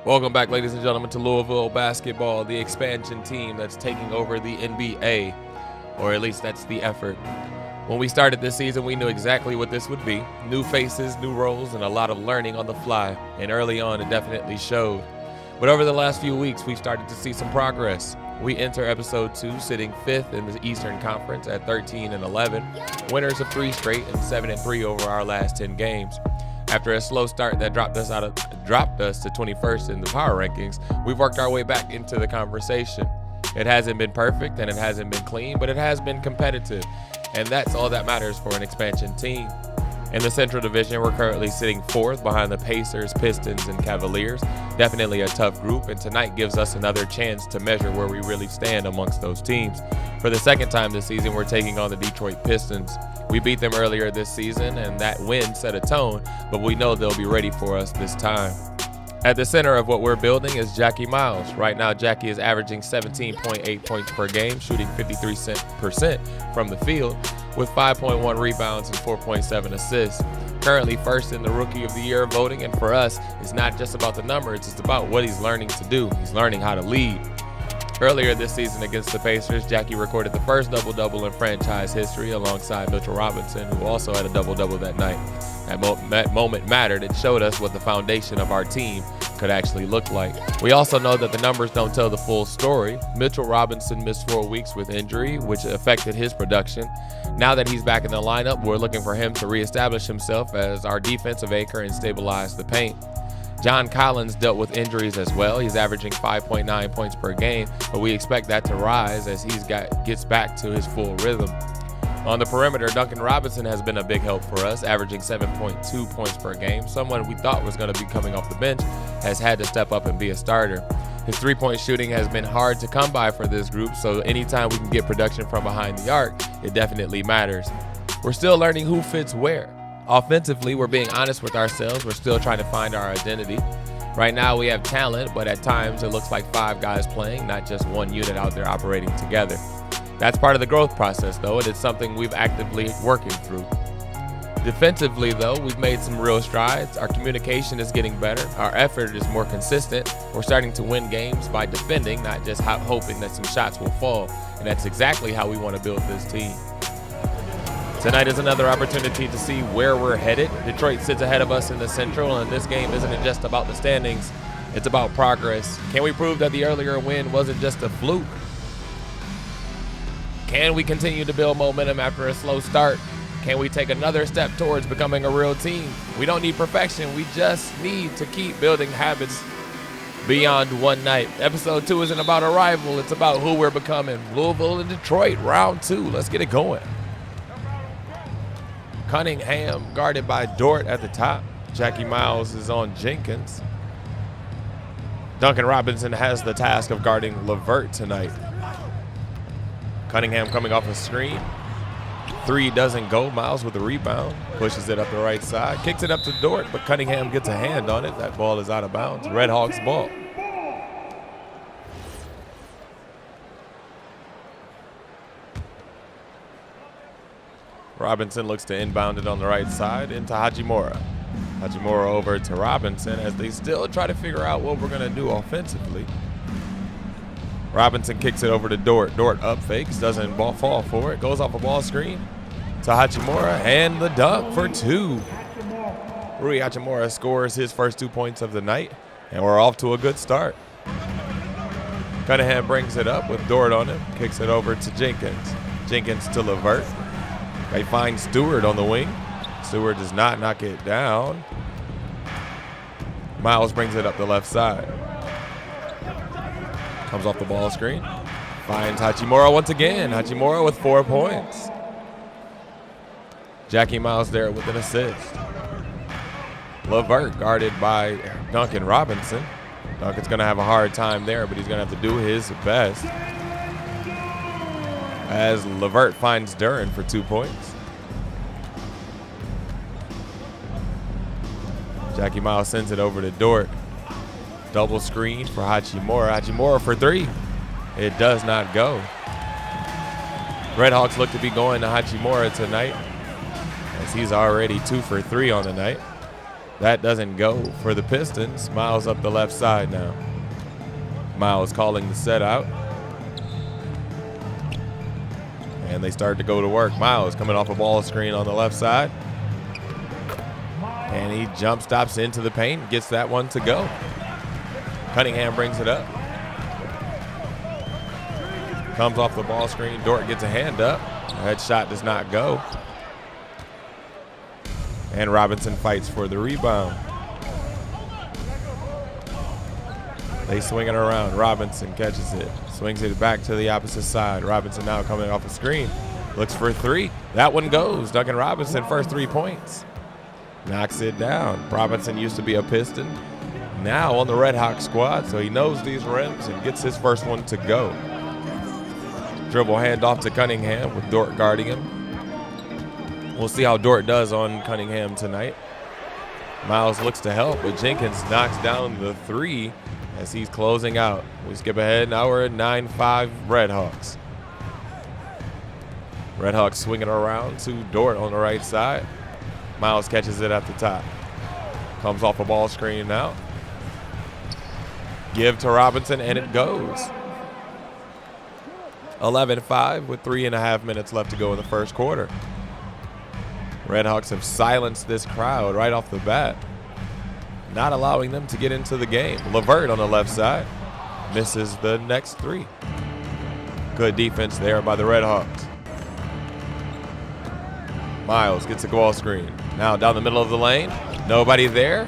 Welcome back, ladies and gentlemen, to Louisville basketball, the expansion team that's taking over the NBA, or at least that's the effort. When we started this season, we knew exactly what this would be. New faces, new roles, and a lot of learning on the fly. And early on, it definitely showed. But over the last few weeks, we've started to see some progress. We enter episode 2 sitting 5th in the Eastern Conference at 13-11, winners of 3 straight and 7-3 over our last 10 games. After a slow start that dropped us to 21st in the power rankings, we've worked our way back into the conversation. It hasn't been perfect and it hasn't been clean, but it has been competitive, and that's all that matters for an expansion team. In the Central Division, we're currently sitting 4th behind the Pacers, Pistons, and Cavaliers. Definitely a tough group, and tonight gives us another chance to measure where we really stand amongst those teams. For the second time this season, we're taking on the Detroit Pistons. We beat them earlier this season, and that win set a tone, but we know they'll be ready for us this time. At the center of what we're building is Jackie Miles. Right now, Jackie is averaging 17.8 points per game, shooting 53% from the field, with 5.1 rebounds and 4.7 assists. Currently first in the Rookie of the Year voting, and for us, it's not just about the numbers, it's about what he's learning to do. He's learning how to lead. Earlier this season against the Pacers, Jackie recorded the first double-double in franchise history alongside Mitchell Robinson, who also had a double-double that night. That moment mattered. It showed us what the foundation of our team could actually look like. We also know that the numbers don't tell the full story. Mitchell Robinson missed 4 weeks with injury, which affected his production. Now that he's back in the lineup, we're looking for him to reestablish himself as our defensive anchor and stabilize the paint. John Collins dealt with injuries as well. He's averaging 5.9 points per game, but we expect that to rise as he gets back to his full rhythm. On the perimeter, Duncan Robinson has been a big help for us, averaging 7.2 points per game. Someone we thought was going to be coming off the bench has had to step up and be a starter. His three-point shooting has been hard to come by for this group, so anytime we can get production from behind the arc, it definitely matters. We're still learning who fits where. Offensively, we're being honest with ourselves. We're still trying to find our identity. Right now, we have talent, but at times it looks like 5 guys playing, not just one unit out there operating together. That's part of the growth process, though, and it's something we've actively working through. Defensively, though, we've made some real strides. Our communication is getting better. Our effort is more consistent. We're starting to win games by defending, not just hoping that some shots will fall. And that's exactly how we want to build this team. Tonight is another opportunity to see where we're headed. Detroit sits ahead of us in the Central, and this game isn't just about the standings. It's about progress. Can we prove that the earlier win wasn't just a fluke? Can we continue to build momentum after a slow start? Can we take another step towards becoming a real team? We don't need perfection. We just need to keep building habits beyond one night. Episode 2 isn't about a rival. It's about who we're becoming. Louisville and Detroit, round 2. Let's get it going. Cunningham guarded by Dort at the top. Jackie Miles is on Jenkins. Duncan Robinson has the task of guarding LeVert tonight. Cunningham coming off a screen. 3 doesn't go. Miles with the rebound. Pushes it up the right side. Kicks it up to Dort, but Cunningham gets a hand on it. That ball is out of bounds. Redhawks ball. Robinson looks to inbound it on the right side into Hachimura. Hachimura over to Robinson as they still try to figure out what we're going to do offensively. Robinson kicks it over to Dort. Dort up fakes, doesn't fall for it. Goes off a ball screen to Hachimura and the dunk for 2. Rui Hachimura scores his first 2 points of the night, and we're off to a good start. Cunningham brings it up with Dort on him. Kicks it over to Jenkins. Jenkins to LeVert. They find Stewart on the wing. Stewart does not knock it down. Miles brings it up the left side. Comes off the ball screen. Finds Hachimura once again. Hachimura with 4 points. Jackie Miles there with an assist. LeVert guarded by Duncan Robinson. Duncan's going to have a hard time there, but he's going to have to do his best. As LeVert finds Duren for 2 points. Jackie Miles sends it over to Dort. Double screen for Hachimura. Hachimura for 3. It does not go. Redhawks look to be going to Hachimura tonight, as he's already 2 for 3 on the night. That doesn't go for the Pistons. Miles up the left side now. Miles calling the set out. And they start to go to work. Miles coming off a ball screen on the left side. And he jump stops into the paint, gets that one to go. Cunningham brings it up. Comes off the ball screen. Dort gets a hand up. That shot does not go. And Robinson fights for the rebound. They swing it around. Robinson catches it. Swings it back to the opposite side. Robinson now coming off a screen. Looks for three. That one goes. Duncan Robinson, first 3 points. Knocks it down. Robinson used to be a Piston. Now on the Redhawks squad, so he knows these rims and gets his first one to go. Dribble handoff to Cunningham with Dort guarding him. We'll see how Dort does on Cunningham tonight. Miles looks to help, but Jenkins knocks down the three as he's closing out. We skip ahead. Now we're at 9-5 Redhawks. Redhawks swinging around to Dort on the right side. Miles catches it at the top. Comes off a ball screen now. Give to Robinson, and it goes. 11-5 with 3.5 minutes left to go in the first quarter. Redhawks have silenced this crowd right off the bat, not allowing them to get into the game. LeVert on the left side misses the next three. Good defense there by the Redhawks. Miles gets a ball screen. Now down the middle of the lane. Nobody there.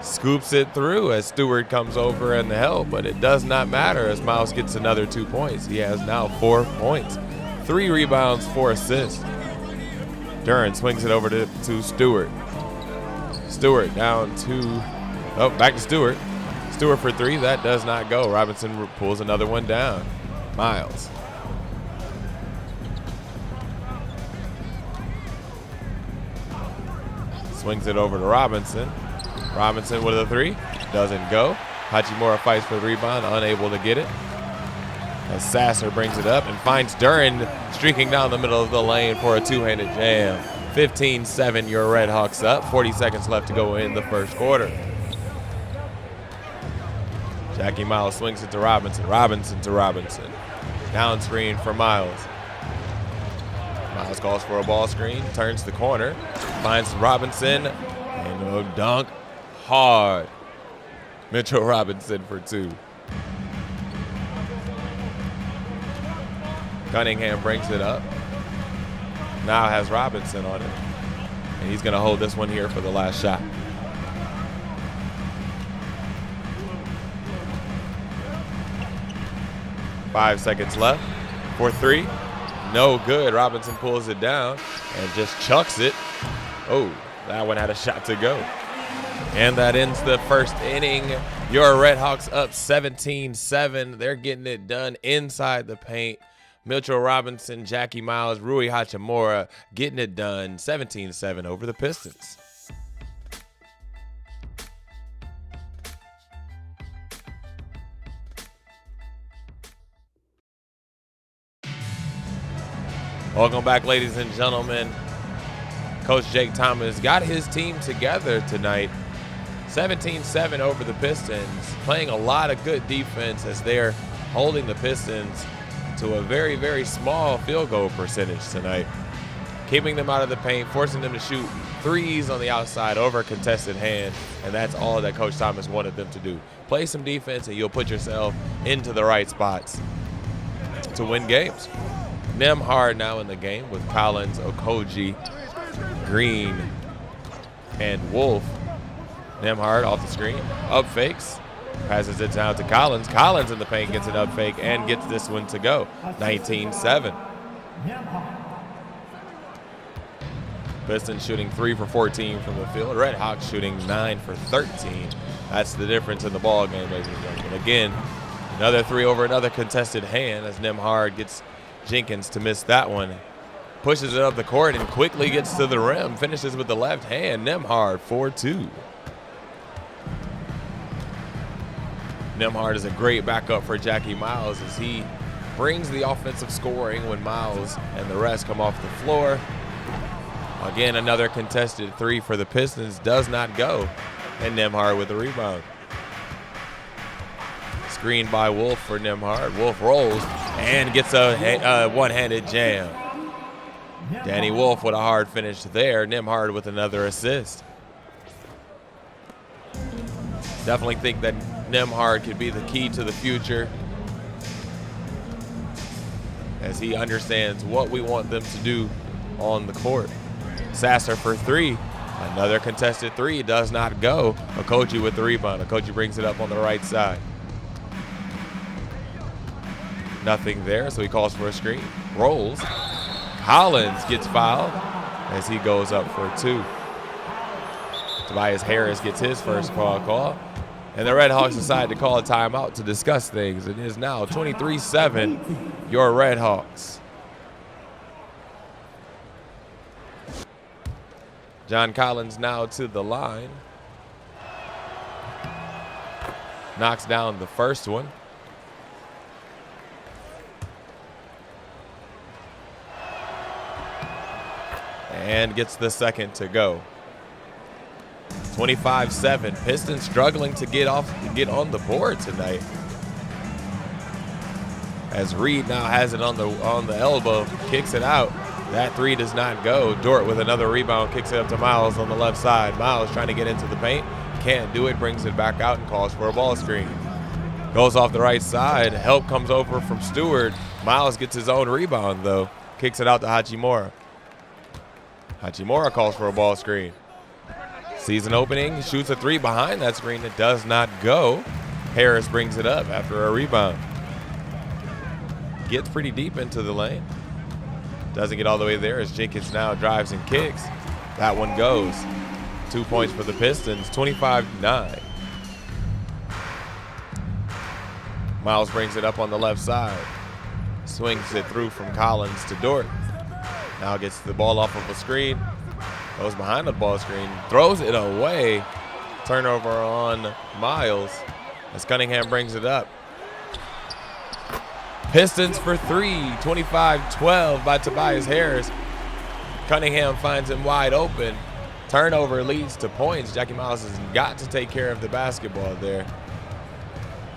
Scoops it through as Stewart comes over and the help, but it does not matter as Miles gets another 2 points. He has now 4 points, 3 rebounds, 4 assists. Duran swings it over to Stewart. Stewart down to, back to Stewart. Stewart for three, that does not go. Robinson pulls another one down. Miles. Swings it over to Robinson. Robinson with a three, doesn't go. Hachimura fights for the rebound, unable to get it. As Sasser brings it up and finds Duran streaking down the middle of the lane for a two-handed jam. 15-7, your Redhawks up. 40 seconds left to go in the first quarter. Jackie Miles swings it to Robinson. Robinson to Robinson. Down screen for Miles. Miles calls for a ball screen, turns the corner, finds Robinson, and a dunk hard. Mitchell Robinson for two. Cunningham brings it up. Now has Robinson on it. And he's going to hold this one here for the last shot. Five seconds left for three. No good. Robinson pulls it down and just chucks it. Oh, that one had a shot to go. And that ends the first inning. Your Redhawks up 17-7. They're getting it done inside the paint. Mitchell Robinson, Jackie Miles, Rui Hachimura getting it done 17-7 over the Pistons. Welcome back, ladies and gentlemen. Coach Jake Thomas got his team together tonight. 17-7 over the Pistons, playing a lot of good defense as they're holding the Pistons to a very, very small field goal percentage tonight. Keeping them out of the paint, forcing them to shoot threes on the outside over a contested hand, and that's all that Coach Thomas wanted them to do. Play some defense and you'll put yourself into the right spots to win games. Nemhard now in the game with Collins, Okogie, Green, and Wolf. Nemhard off the screen, up fakes, passes it down to Collins. Collins in the paint gets an up fake and gets this one to go. 19-7. Pistons shooting 3 for 14 from the field. Redhawks shooting 9 for 13. That's the difference in the ball game, ladies and gentlemen. Again, another three over another contested hand as Nemhard gets Jenkins to miss that one. Pushes it up the court and quickly gets to the rim. Finishes with the left hand. Nemhard 4-2. Nemhard is a great backup for Jackie Miles as he brings the offensive scoring when Miles and the rest come off the floor. Again, another contested three for the Pistons does not go. And Nembhard with the rebound. Screen by Wolf for Nembhard. Wolf rolls and gets a one-handed jam. Danny Wolf with a hard finish there. Nembhard with another assist. Definitely think that Nembhard could be the key to the future, as he understands what we want them to do on the court. Sasser for three. Another contested three does not go. Okogie with the rebound. Okogie brings it up on the right side. Nothing there, so he calls for a screen. Rolls. Collins gets fouled as he goes up for two. Tobias Harris gets his first foul call. And the Redhawks decide to call a timeout to discuss things. It is now 23-7, your Redhawks. John Collins now to the line. Knocks down the first one. And gets the second to go. 25-7. Pistons struggling to get on the board tonight. As Reed now has it on the elbow, kicks it out. That three does not go. Dort with another rebound, kicks it up to Miles on the left side. Miles trying to get into the paint, can't do it, brings it back out and calls for a ball screen. Goes off the right side. Help comes over from Stewart. Miles gets his own rebound though. Kicks it out to Hachimura. Hachimura calls for a ball screen. Sees an opening, shoots a three behind that screen. It does not go. Harris brings it up after a rebound. Gets pretty deep into the lane. Doesn't get all the way there as Jenkins now drives and kicks. That one goes. 2 points for the Pistons, 25-9. Miles brings it up on the left side. Swings it through from Collins to Dort. Now gets the ball off of a screen. Goes behind the ball screen, throws it away. Turnover on Miles as Cunningham brings it up. Pistons for three, 25-12 by Tobias Harris. Cunningham finds him wide open. Turnover leads to points. Jackie Miles has got to take care of the basketball there,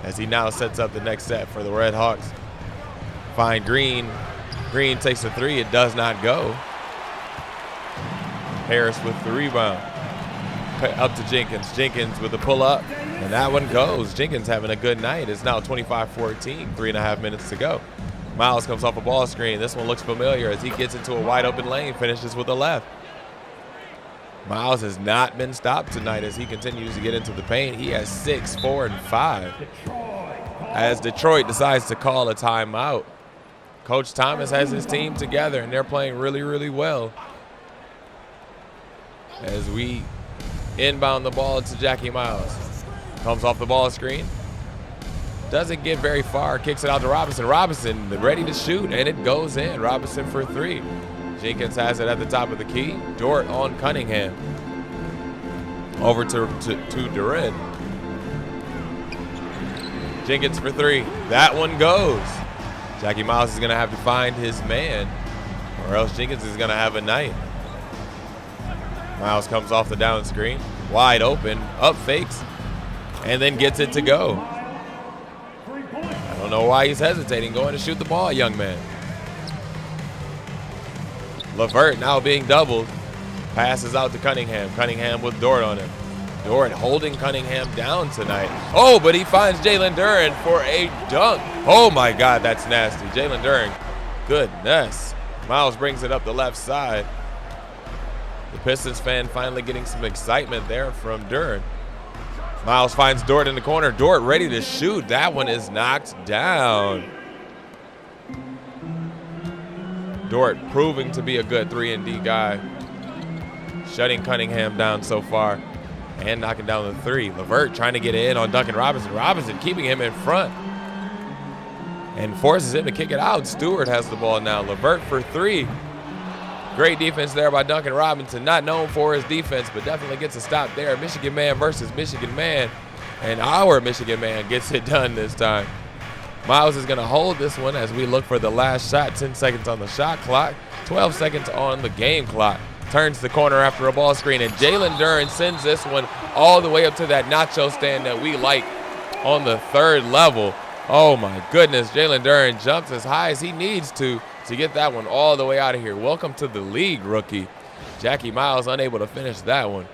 as he now sets up the next set for the Redhawks. Find Green. Green takes a three. It does not go. Harris with the rebound. Up to Jenkins. Jenkins with the pull-up, and that one goes. Jenkins having a good night. It's now 25-14, 3.5 minutes to go. Miles comes off a ball screen. This one looks familiar as he gets into a wide-open lane, finishes with the left. Miles has not been stopped tonight as he continues to get into the paint. He has 6, 4, and 5. As Detroit decides to call a timeout. Coach Thomas has his team together, and they're playing really, really well. As we inbound the ball to Jackie Miles. Comes off the ball screen. Doesn't get very far. Kicks it out to Robinson. Robinson ready to shoot, and it goes in. Robinson for three. Jenkins has it at the top of the key. Dort on Cunningham. Over to Durin. Jenkins for three. That one goes. Jackie Miles is going to have to find his man, or else Jenkins is going to have a night. Miles comes off the down screen, wide open, up fakes, and then gets it to go. I don't know why he's hesitating, going to shoot the ball, young man. LeVert now being doubled, passes out to Cunningham. Cunningham with Dort on him. Dort holding Cunningham down tonight. Oh, but he finds Jalen Duren for a dunk. Oh my God, that's nasty. Jalen Duren, goodness. Miles brings it up the left side. The Pistons fan finally getting some excitement there from Duren. Miles finds Dort in the corner. Dort ready to shoot. That one is knocked down. Dort proving to be a good 3-and-D guy. Shutting Cunningham down so far and knocking down the three. LeVert trying to get in on Duncan Robinson. Robinson keeping him in front and forces him to kick it out. Stewart has the ball now. LeVert for three. Great defense there by Duncan Robinson. Not known for his defense, but definitely gets a stop there. Michigan man versus Michigan man. And our Michigan man gets it done this time. Miles is going to hold this one as we look for the last shot. 10 seconds on the shot clock. 12 seconds on the game clock. turns the corner after a ball screen, and Jalen Duren sends this one all the way up to that nacho stand that we like on the third level. Oh my goodness, Jalen Duren jumps as high as he needs to get that one all the way out of here. Welcome to the league, rookie. Jackie Miles unable to finish that one.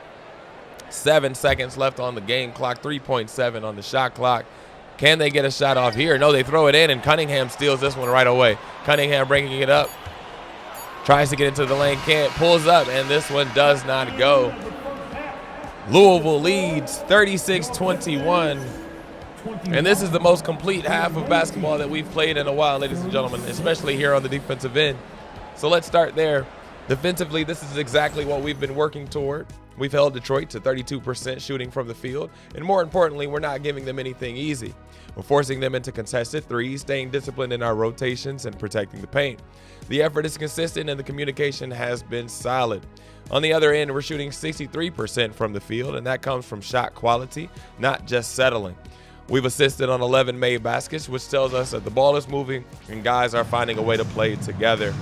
7 seconds left on the game clock, 3.7 on the shot clock. Can they get a shot off here? No, they throw it in, and Cunningham steals this one right away. Cunningham bringing it up. Tries to get into the lane, can't, pulls up, and this one does not go. Louisville leads 36-21. And this is the most complete half of basketball that we've played in a while, ladies and gentlemen, especially here on the defensive end. So let's start there. Defensively, this is exactly what we've been working toward. We've held Detroit to 32% shooting from the field, and more importantly, we're not giving them anything easy. We're forcing them into contested threes, staying disciplined in our rotations, and protecting the paint. The effort is consistent, and the communication has been solid. On the other end, we're shooting 63% from the field, and that comes from shot quality, not just settling. We've assisted on 11 made baskets, which tells us that the ball is moving and guys are finding a way to play together.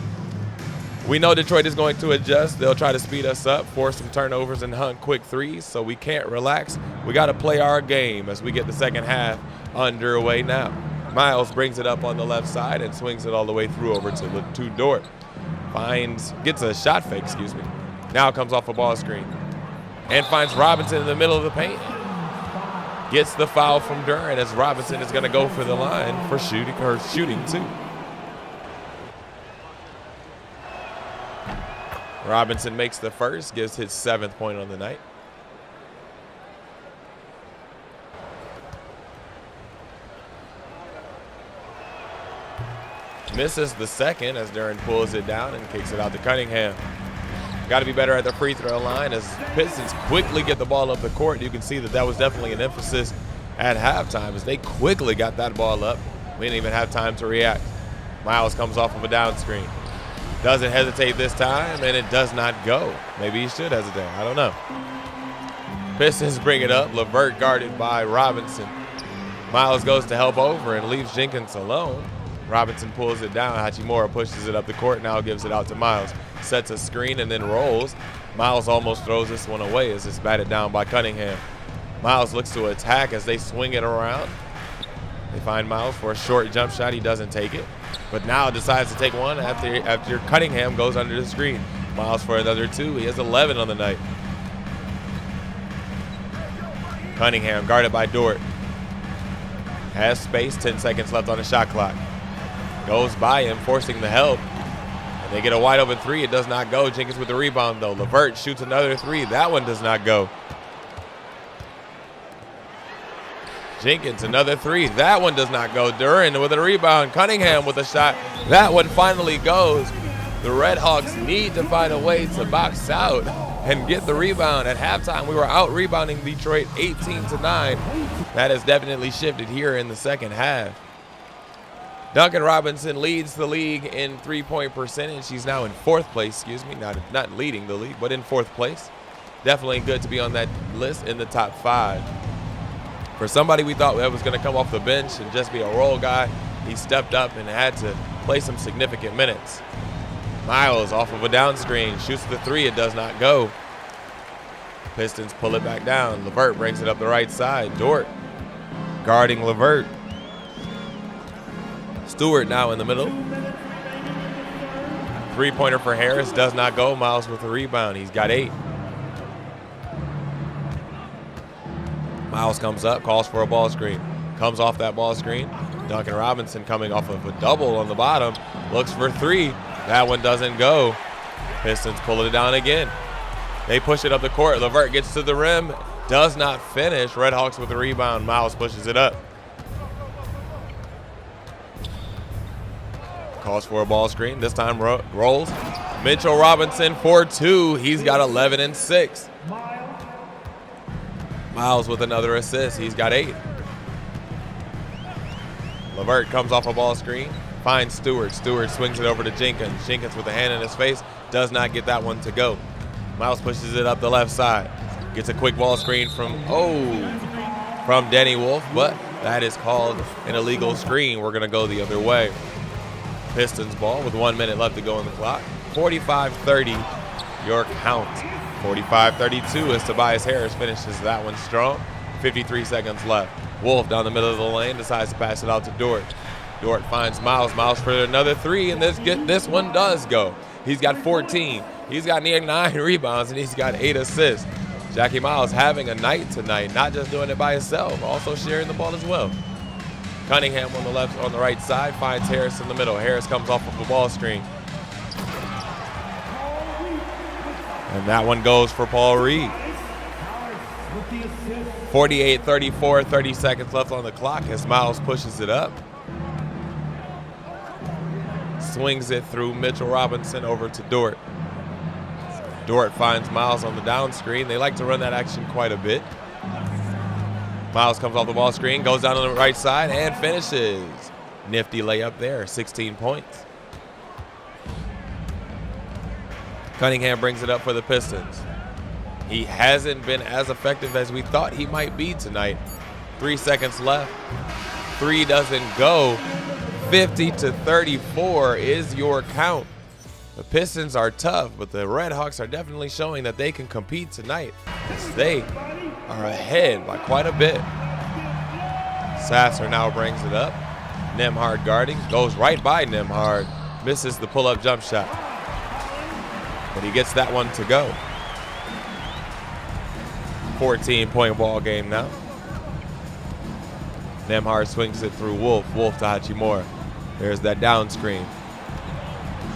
We know Detroit is going to adjust. They'll try to speed us up, force some turnovers, and hunt quick threes, so we can't relax. We got to play our game as we get the second half underway now. Miles brings it up on the left side and swings it all the way through over to Dort. Gets a shot fake, Now comes off a ball screen and finds Robinson in the middle of the paint. Gets the foul from Duren as Robinson is going to go for the line for shooting too. Robinson makes the first, gives his 7th point on the night. Misses the second as Duren pulls it down and kicks it out to Cunningham. Got to be better at the free throw line as Pistons quickly get the ball up the court. You can see that was definitely an emphasis at halftime as they quickly got that ball up. We didn't even have time to react. Miles comes off of a down screen. Doesn't hesitate this time, and it does not go. Maybe he should hesitate. I don't know. Pistons bring it up. LeVert guarded by Robinson. Miles goes to help over and leaves Jenkins alone. Robinson pulls it down. Hachimura pushes it up the court, now gives it out to Miles. Sets a screen and then rolls. Miles almost throws this one away as it's batted down by Cunningham. Miles looks to attack as they swing it around. They find Miles for a short jump shot. He doesn't take it, but now decides to take one after Cunningham goes under the screen. Miles for another 2. He has 11 on the night. Cunningham guarded by Dort. Has space, 10 seconds left on the shot clock. Goes by him, forcing the help. And they get a wide open 3. It does not go. Jenkins with the rebound, though. LeVert shoots another 3. That one does not go. Jenkins, another 3. That one does not go. Duren with a rebound. Cunningham with a shot. That one finally goes. The Redhawks need to find a way to box out and get the rebound. At halftime, we were out rebounding Detroit 18-9. That has definitely shifted here in the second half. Duncan Robinson leads the league in three-point percentage. He's now in 4th place, not leading the league, but in 4th place. Definitely good to be on that list in the top 5. For somebody we thought that was going to come off the bench and just be a role guy, he stepped up and had to play some significant minutes. Miles off of a down screen, shoots the 3, it does not go. Pistons pull it back down. LeVert brings it up the right side. Dort guarding LeVert. Stewart now in the middle. 3-pointer for Harris, does not go. Miles with the rebound, he's got 8. Miles comes up, calls for a ball screen. Comes off that ball screen. Duncan Robinson coming off of a double on the bottom. Looks for 3. That one doesn't go. Pistons pull it down again. They push it up the court. LeVert gets to the rim. Does not finish. Redhawks with the rebound. Miles pushes it up. Calls for a ball screen. This time rolls. Mitchell Robinson for 2. He's got 11 and 6. Miles with another assist. He's got 8. LeVert comes off a ball screen. Finds Stewart. Stewart swings it over to Jenkins. Jenkins with a hand in his face. Does not get that one to go. Miles pushes it up the left side. Gets a quick ball screen from Danny Wolf, but that is called an illegal screen. We're going to go the other way. Pistons ball with 1 minute left to go on the clock. 45-30. your count. 45-32 as Tobias Harris finishes that one strong. 53 seconds left. Wolf down the middle of the lane decides to pass it out to Dort. Dort finds Miles. Miles for another three, and this one does go. He's got 14. He's got near 9 rebounds, and he's got 8 assists. Jackie Miles having a night tonight, not just doing it by himself, also sharing the ball as well. Cunningham on the right side finds Harris in the middle. Harris comes off of the ball screen. And that one goes for Paul Reed. 48-34, 30 seconds left on the clock as Miles pushes it up. Swings it through Mitchell Robinson over to Dort. Dort finds Miles on the down screen. They like to run that action quite a bit. Miles comes off the ball screen, goes down on the right side, and finishes. Nifty layup there, 16 points. Cunningham brings it up for the Pistons. He hasn't been as effective as we thought he might be tonight. 3 seconds left. 3 doesn't go. 50-34 is your count. The Pistons are tough, but the Redhawks are definitely showing that they can compete tonight. They are ahead by quite a bit. Sasser now brings it up. Nembhard guarding, goes right by Nembhard. Misses the pull-up jump shot. But he gets that one to go. 14-point ball game now. Nembhard swings it through Wolf. Wolf to Hachimura. There's that down screen.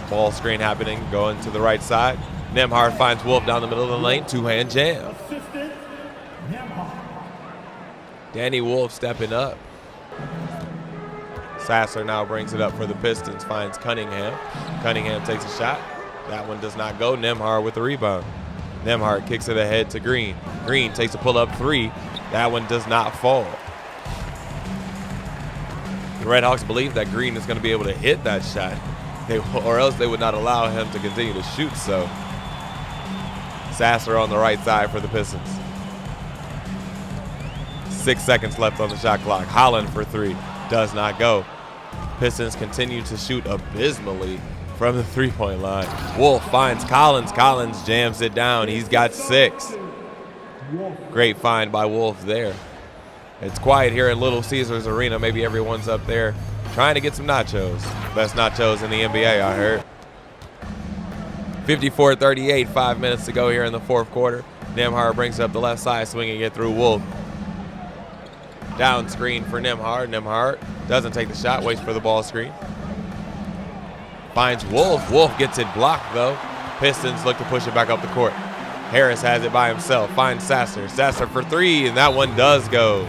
Ball screen happening, going to the right side. Nembhard finds Wolf down the middle of the lane. Two-hand jam. Danny Wolf stepping up. Sasser now brings it up for the Pistons. Finds Cunningham. Cunningham takes a shot. That one does not go. Nembhard with the rebound. Nembhard kicks it ahead to Green. Green takes a pull-up 3. That one does not fall. The Redhawks believe that Green is going to be able to hit that shot, or else they would not allow him to continue to shoot. So Sasser on the right side for the Pistons. 6 seconds left on the shot clock. Holland for 3. Does not go. Pistons continue to shoot abysmally from the three-point line. Wolf finds Collins. Collins jams it down. He's got 6. Great find by Wolf there. It's quiet here in Little Caesars Arena. Maybe everyone's up there trying to get some nachos. Best nachos in the NBA, I heard. 54-38, 5 minutes to go here in the fourth quarter. Nembhard brings up the left side, swinging it through Wolf. Down screen for Nembhard. Nembhard doesn't take the shot, waits for the ball screen. Finds Wolf. Wolf gets it blocked, though. Pistons look to push it back up the court. Harris has it by himself. Finds Sasser. Sasser for 3, and that one does go.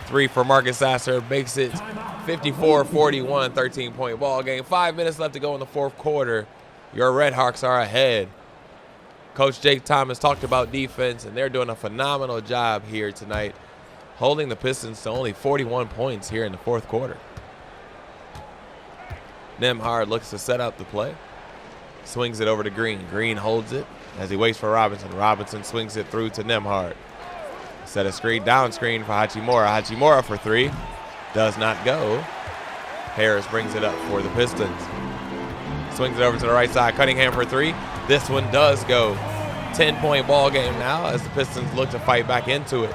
3 for Marcus Sasser makes it 54-41, 13-point ball game. 5 minutes left to go in the fourth quarter. Your Redhawks are ahead. Coach Jake Thomas talked about defense, and they're doing a phenomenal job here tonight, holding the Pistons to only 41 points here in the fourth quarter. Nembhard looks to set up the play. Swings it over to Green. Green holds it as he waits for Robinson. Robinson swings it through to Nembhard. Set a screen, down screen for Hachimura. Hachimura for 3. Does not go. Harris brings it up for the Pistons. Swings it over to the right side. Cunningham for 3. This one does go. 10-point ball game now as the Pistons look to fight back into it.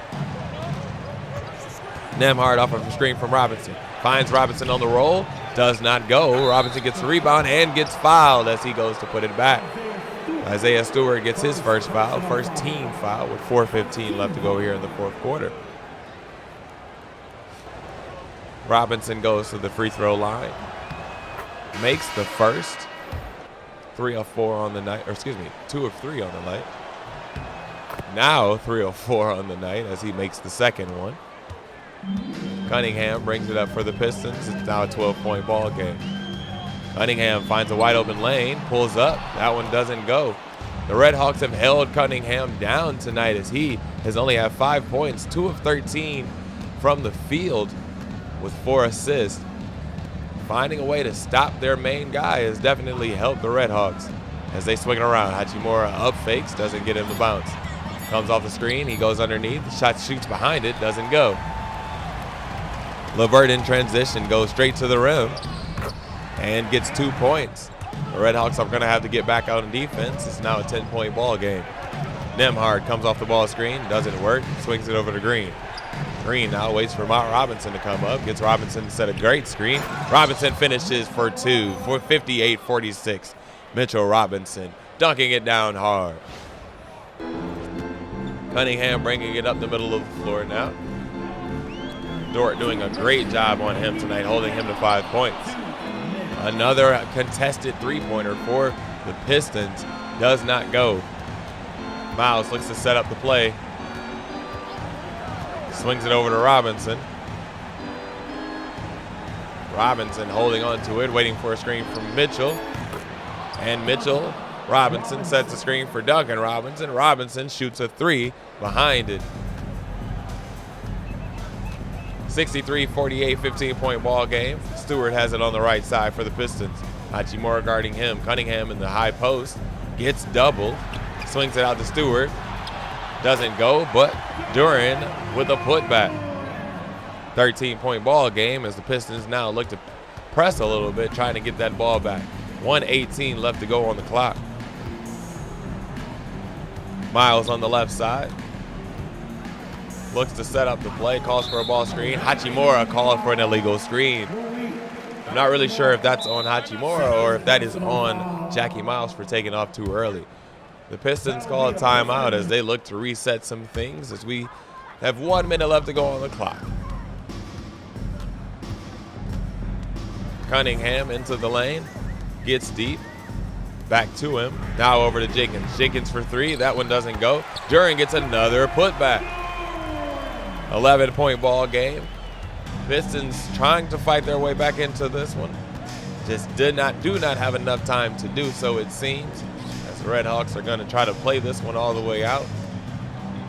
Nembhard off of a screen from Robinson. Finds Robinson on the roll. Does not go. Robinson gets the rebound and gets fouled as he goes to put it back. Isaiah Stewart gets his first foul, first team foul, with 4:15 left to go here in the fourth quarter. Robinson goes to the free throw line. Makes the first. 3 of 4 on the night, or excuse me, 2 of 3 on the night. Now 3 of 4 on the night as he makes the second one. Cunningham brings it up for the Pistons. It's now a 12-point ball game. Cunningham finds a wide open lane, pulls up. That one doesn't go. The Redhawks have held Cunningham down tonight as he has only had 5 points, 2 of 13 from the field with 4 assists. Finding a way to stop their main guy has definitely helped the Redhawks as they swing it around. Hachimura up fakes, doesn't get him to bounce. Comes off the screen, he goes underneath. The shot shoots behind it, doesn't go. LeVert in transition goes straight to the rim and gets 2 points. The Redhawks are going to have to get back out in defense. It's now a 10-point ball game. Nembhard comes off the ball screen, doesn't work, swings it over to Green. Green now waits for Mount Robinson to come up, gets Robinson to set a great screen. Robinson finishes for two for 58-46. Mitchell Robinson dunking it down hard. Cunningham bringing it up the middle of the floor now. Dort doing a great job on him tonight, holding him to 5 points. Another contested three-pointer for the Pistons does not go. Miles looks to set up the play. Swings it over to Robinson. Robinson holding on to it, waiting for a screen from Mitchell. And Mitchell, Robinson sets a screen for Duncan Robinson. Robinson shoots a three behind it. 63-48, 15-point ball game. Stewart has it on the right side for the Pistons. Hachimura guarding him. Cunningham in the high post. Gets doubled. Swings it out to Stewart. Doesn't go, but Duran with a putback. 13-point ball game as the Pistons now look to press a little bit, trying to get that ball back. 1:18 left to go on the clock. Miles on the left side. Looks to set up the play, calls for a ball screen. Hachimura called for an illegal screen. I'm not really sure if that's on Hachimura or if that is on Jackie Miles for taking off too early. The Pistons call a timeout as they look to reset some things as we have 1 minute left to go on the clock. Cunningham into the lane, gets deep, back to him. Now over to Jenkins. Jenkins for three, that one doesn't go. Duran gets another putback. 11-point ball game. Pistons trying to fight their way back into this one. Just do not have enough time to do so, it seems. As the Redhawks are going to try to play this one all the way out.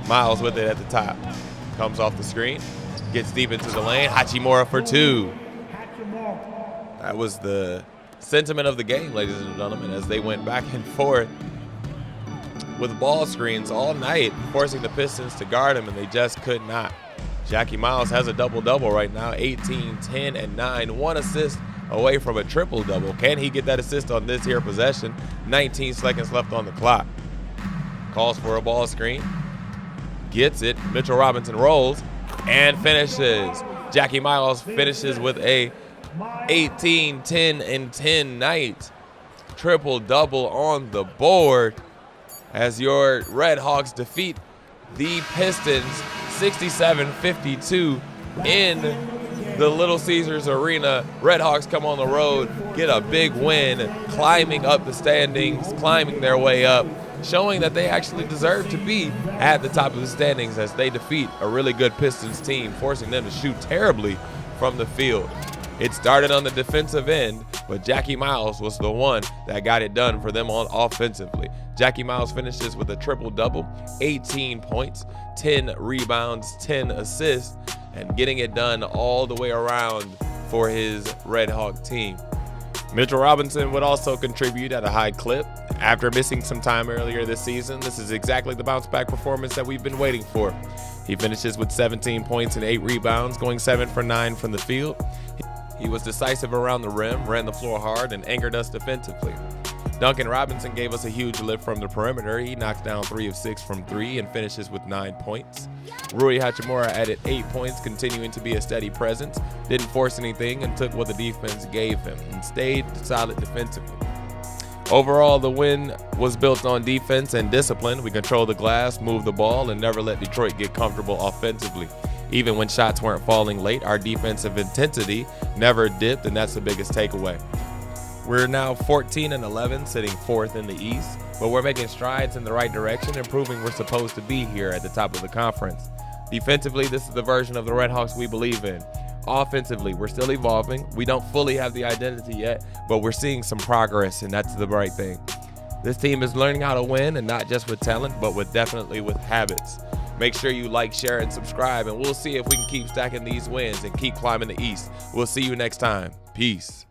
Miles with it at the top. Comes off the screen. Gets deep into the lane. Hachimura for two. That was the sentiment of the game, ladies and gentlemen, as they went back and forth with ball screens all night, forcing the Pistons to guard him, and they just could not. Jackie Miles has a double-double right now, 18, 10, and 9. One assist away from a triple-double. Can he get that assist on this here possession? 19 seconds left on the clock. Calls for a ball screen. Gets it. Mitchell Robinson rolls and finishes. Jackie Miles finishes with a 18, 10, and 10 night. Triple-double on the board as your Redhawks defeat the Pistons 67-52 in the Little Caesars Arena. Redhawks come on the road, get a big win, climbing up the standings, climbing their way up, showing that they actually deserve to be at the top of the standings as they defeat a really good Pistons team, forcing them to shoot terribly from the field. It started on the defensive end, but Jackie Miles was the one that got it done for them on offensively. Jackie Miles finishes with a triple-double, 18 points, 10 rebounds, 10 assists, and getting it done all the way around for his Red Hawk team. Mitchell Robinson would also contribute at a high clip. After missing some time earlier this season, this is exactly the bounce-back performance that we've been waiting for. He finishes with 17 points and 8 rebounds, going 7 for 9 from the field. He was decisive around the rim, ran the floor hard, and anchored us defensively. Duncan Robinson gave us a huge lift from the perimeter. He knocks down 3 of 6 from 3 and finishes with 9 points. Rui Hachimura added 8 points, continuing to be a steady presence. Didn't force anything and took what the defense gave him and stayed solid defensively. Overall, the win was built on defense and discipline. We controlled the glass, moved the ball, and never let Detroit get comfortable offensively. Even when shots weren't falling late, our defensive intensity never dipped, and that's the biggest takeaway. We're now 14-11, sitting 4th in the East, but we're making strides in the right direction and proving we're supposed to be here at the top of the conference. Defensively, this is the version of the Redhawks we believe in. Offensively, we're still evolving. We don't fully have the identity yet, but we're seeing some progress, and that's the right thing. This team is learning how to win, and not just with talent, but definitely with habits. Make sure you like, share, and subscribe, and we'll see if we can keep stacking these wins and keep climbing the East. We'll see you next time. Peace.